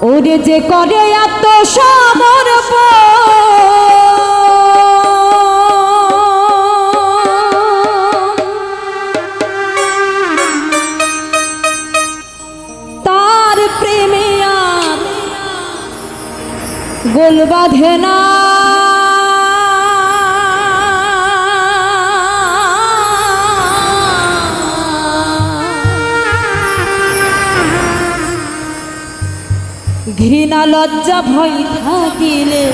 ওরে যে করে আত্মসমর্পণ তার প্রেমে আর গোল বাঁধে না। ঘৃণা লজ্জা ভয় থাকিলে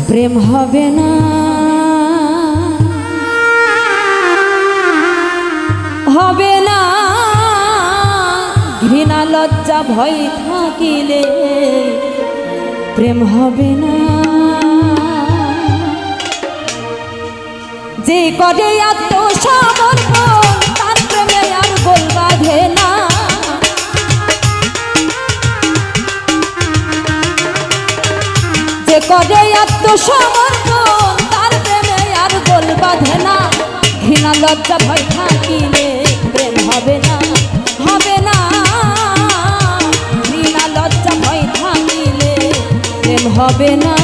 প্রেম হবে না, হবে না। ঘৃণা লজ্জা ভয় থাকিলে প্রেম হবে না। যে করে আত্মসমর্পণ তার প্রেমে আর গোল বাঁধে না। যে করে আত্মসমর্পণ তার প্রেমে আর গোল বাঁধে না। ঘৃণা লজ্জা ভয় থাকিলে প্রেম হবে না, হবে না। ঘৃণা লজ্জা ভয় থাকিলে প্রেম হবে না।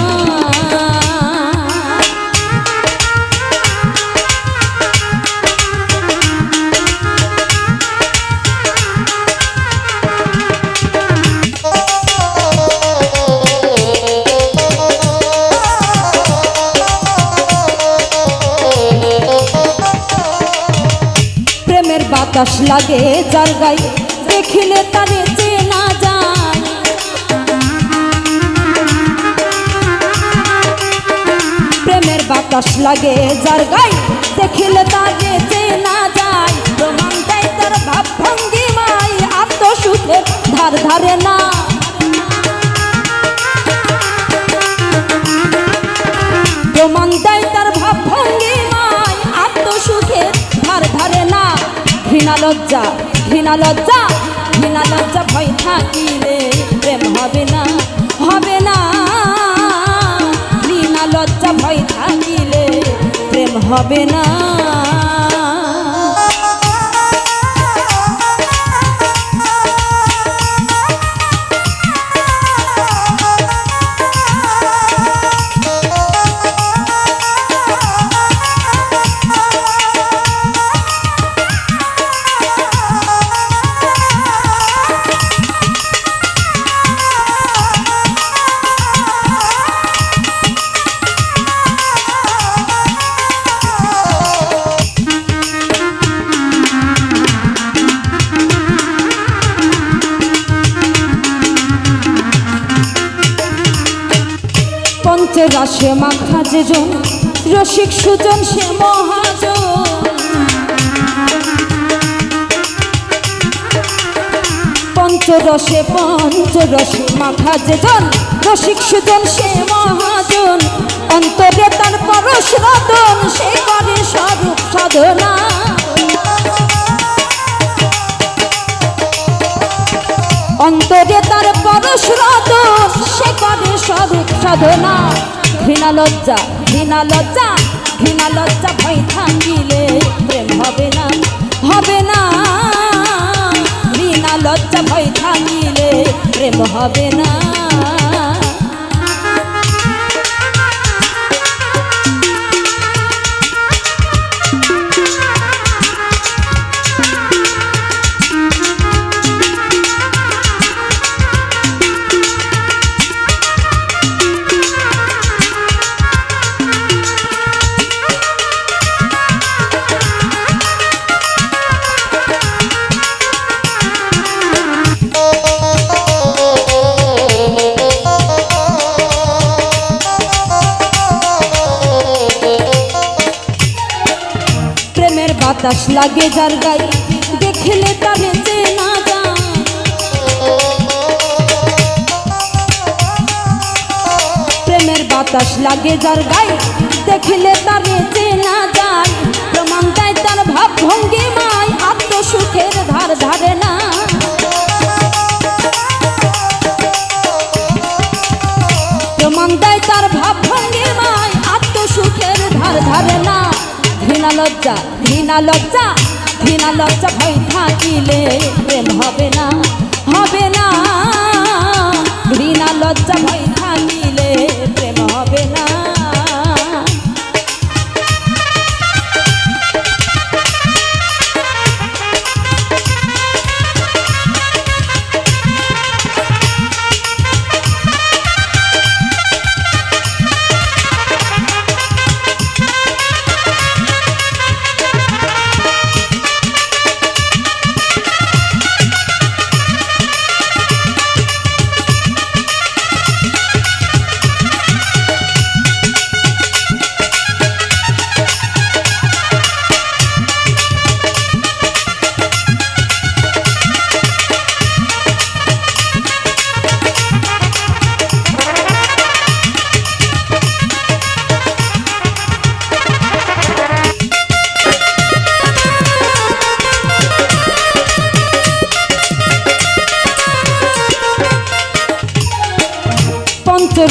বাতাস লাগে যার গায়ে দেখিলে তারে চেনা যায়। প্রেমের বাতাস লাগে যার গায়ে দেখিলে তারে চেনা যায়। প্রমাণ দেয় তার ভাব ভঙ্গিমায় আত্মসুখে ধার ধারে না। প্রমাণ দেয় তার ভাব ভঙ্গিমায় আত্মসুখে ধার ধারে না। ঘৃণা লজ্জা, ঘৃণা লজ্জা, ঘৃণা লজ্জা ভয় থাকিলে প্রেম হবে না, হবে না। ঘৃণা লজ্জা ভয় থাকিলে প্রেম হবে না। পঞ্চরসে মাখা যেজন রসিক সুজন সে মহাজন। পঞ্চরসে মাখা যেজন রসিক সুজন সে মহাজন। অন্তরে তার পরশ রতন সে করে স্বরূপ সাধনা। অন্তরে তার পরশ রতন সে করে স্বরূপ সাধনা। ঘৃণা লজ্জা, ঘৃণা লজ্জা, ঘৃণা লজ্জা ভয় থাকিলে প্রেম হবে না, হবে না। ঘৃণা লজ্জা ভয় থাকিলে প্রেম হবে না। বাতাস লাগে যার গায়ে দেখলে তারে চেনা যায়। প্রেমের বাতাস লাগে যার গায়ে দেখলে তারে চেনা যায়। প্রমাণ দেয় তার ভাব ভঙ্গিমায় আত্মসুখের ধার ধারে না। প্রমাণ দেয় তার ভাব ভঙ্গিমায় আত্মসুখের ধার ধারে না। ঘৃণা লজ্জা, ঘৃণা লজ্জা, ঘৃণা লজ্জা ভয় থাকিলে প্রেম হবে না, হবে না, ঘৃণা লজ্জা ভয় থাকিলে প্রেম হবে না।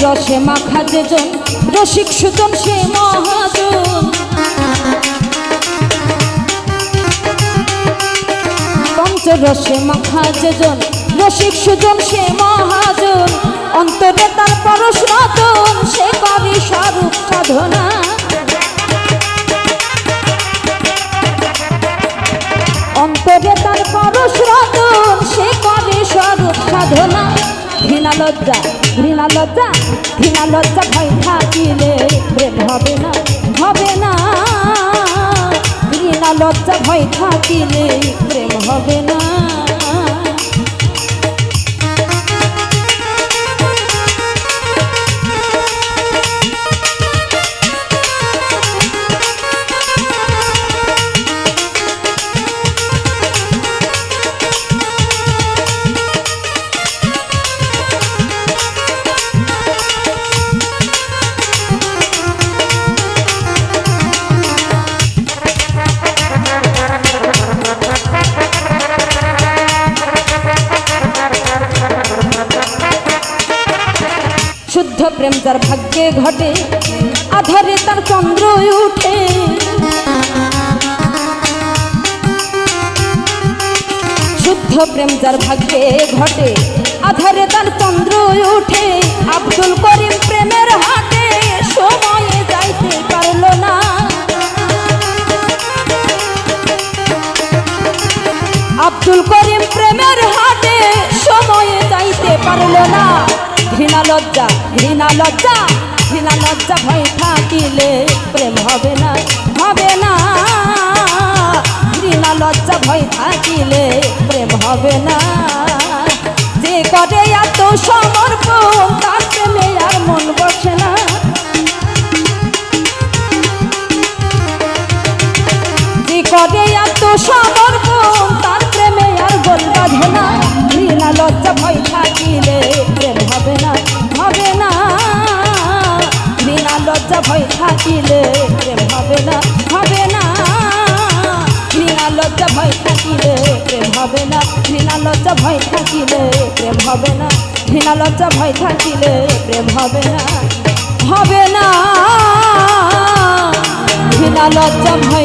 রসে মাখা যেজন রসিক সুজন সে মহাজন, পঞ্চরসে মাখা যেজন রসিক সুজন সে মহাজন, অন্তরে তার পরশ রতন সে করে স্বরূপ সাধনা। অন্তরে তার পরশ রতন সে করে স্বরূপ সাধনা। ঘৃণা লজ্জা ঘৃণা লজ্জা ঘৃণা লজ্জা ভয় থাকিলে প্রেম হবে না, হবে না, ঘৃণা লজ্জা ভয় থাকিলে প্রেম হবে না। শুদ্ধ প্রেম যার ভাগ্যে ঘটে আধারে তার চন্দ্র উঠে, শুদ্ধ প্রেম যার ভাগ্যে ঘটে আধারে তার চন্দ্র উঠে। আব্দুল করিম প্রেমের হাটে সময়ে যাইতে পারল না, আব্দুল করিম প্রেমের হাটে সময়ে যাইতে পারল না। ঘৃণা লজ্জা ঘৃণা লজ্জা ঘৃণা লজ্জা ভয় থাকিলে প্রেম হবে না, হবে না, ঘৃণা লজ্জা ভয় থাকিলে প্রেম হবে না। যে করে এত সমর্পণ তার প্রেমে আর মন বসে না, যে করে এত সমর্পণ তার প্রেমে আর গোল বাঁধে না। ঘৃণা লজ্জা ভয় থাকিলে প্রেম হবে না, হবে না, ঘৃণা লজ্জা ভয় থাকিলে প্রেম হবে না, হবে না, ঘৃণা লজ্জা ভয় থাকিলে প্রেম হবে না, ঘৃণা লজ্জা ভয় থাকিলে প্রেম হবে না, ঘৃণা লজ্জা ভয় থাকিলে প্রেম হবে না, হবে না, ঘৃণা লজ্জা ভয়